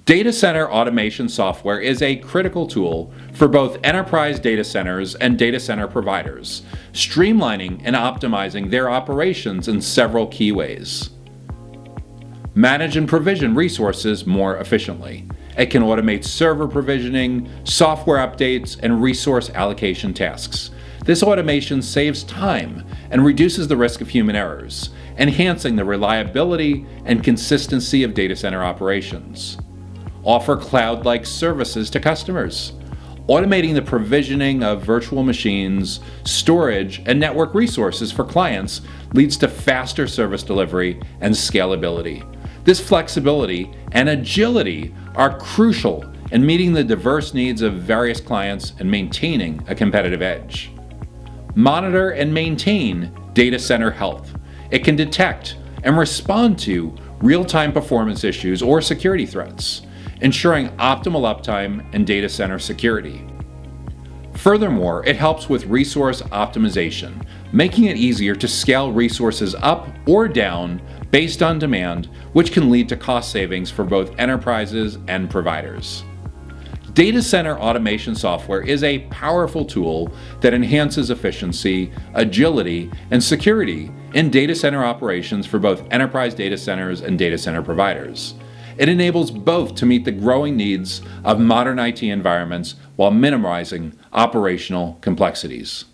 Data center automation software is a critical tool for both enterprise data centers and data center providers, streamlining and optimizing their operations in several key ways. Manage and provision resources more efficiently. It can automate server provisioning, software updates, and resource allocation tasks. This automation saves time and reduces the risk of human errors, enhancing the reliability and consistency of data center operations. Offer cloud-like services to customers. Automating the provisioning of virtual machines, storage, and network resources for clients leads to faster service delivery and scalability. This flexibility and agility are crucial in meeting the diverse needs of various clients and maintaining a competitive edge. Monitor and maintain data center health. It can detect and respond to real-time performance issues or security threats, ensuring optimal uptime and data center security. Furthermore, it helps with resource optimization, making it easier to scale resources up or down based on demand, which can lead to cost savings for both enterprises and providers. Data center automation software is a powerful tool that enhances efficiency, agility, and security in data center operations for both enterprise data centers and data center providers. It enables both to meet the growing needs of modern IT environments while minimizing operational complexities.